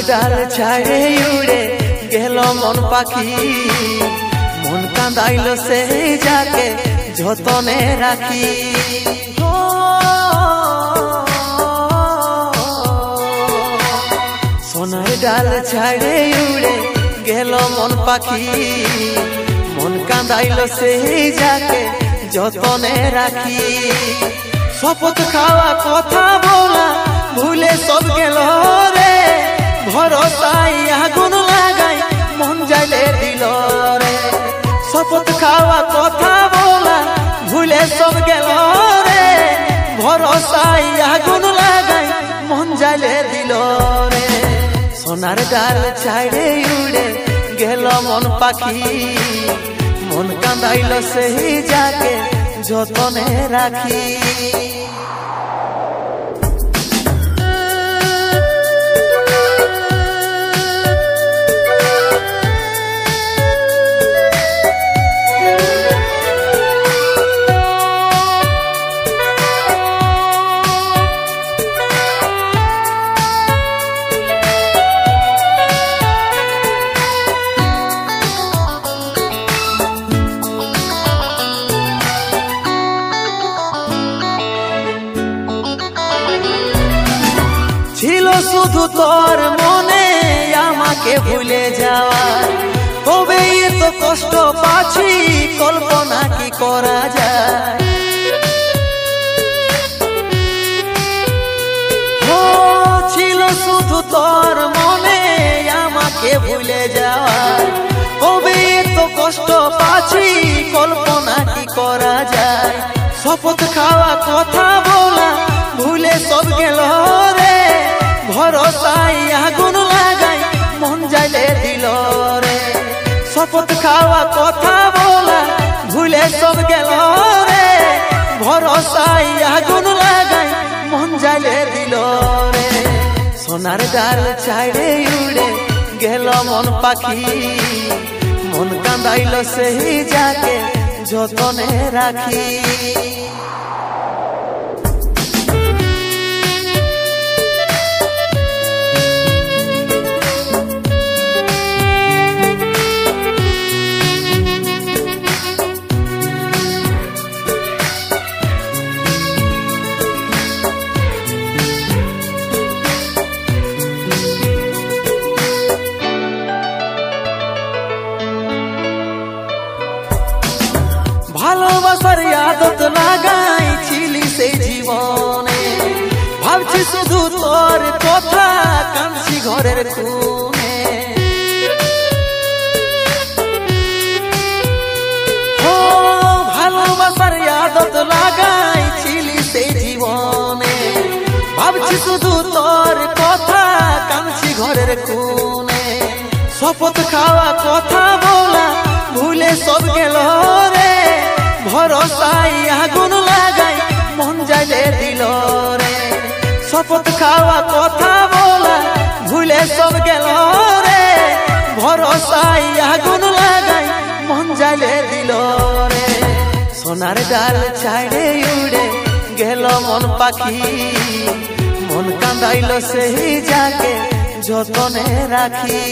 ডাল ছাড়ে উড়ে গেল মন পাখি, মন কাঁদাইল সেই যাকে যতনে রাখি। সোনার ডাল ছাড়ে উড়ে গেল মন পাখি, মন কাঁদাইল সেই যাকে যতনে রাখি। শপথ খাওয়া কথা বলা ভুলে সব গেল রে, ভরসায় আগুন লাগাই মন যাইলে দিল রে। শপথ খাওয়া কথা বলা ভুলে সব গেল রে, ভরসায় আগুন লাগাই মন যাইলে দিল রে। সোনার ডাল ছাড়ে উড়ে গেল মন পাখি, মন কাঁদাইল সেই যাকে যতনে রাখি। ছিল শুধু তোর মনে আমাকে ভুলে যাওয়ার, তবে এত কষ্ট পাচ্ছি কল্পনা কি করা যায়। ছিল শুধু তোর মনে আমাকে ভুলে যাওয়ার, তবে এত কষ্ট পাচ্ছি কল্পনা কি করা যায়। শপথ খাওয়া কথা বলা ভুলে সব গেল রে, ভরসায় আগুন লাগাই মন যাইলে দিল রে। শপথ খাওয়া কথা বলা ভুলে সব গেল রে, ভরসায় আগুন লাগাই মন যাইলে দিল রে। সোনার ডাল ছাড়ে উড়ে গেল মন পাখি, মন কাঁদাইল সেই যাকে যতনে রাখি। ভালোবাসার আদত লাগাইছিলি সেই জীবনে, ভাবছি শুধু তোর কথা কাঁদছি ঘরের কোণে। ভালোবাসার আদত লাগাইছিলি সেই জীবনে, ভাবছি শুধু তোর কথা কাঁদছি ঘরের কোণে। শপথ খাওয়া কথা বলা ভুলে সব গেল রে, ভরসায় আগুন লাগাই মন যাইলে দিল রে। শপথ খাওয়া কথা বলা ভুলে সব গেল রে, ভরসায় আগুন লাগাই মন যাইলে দিল রে। সোনার ডাল ছাড়ে উড়ে গেল মন পাখি, মন কাঁদাইল সেই যাকে যতনে রাখি।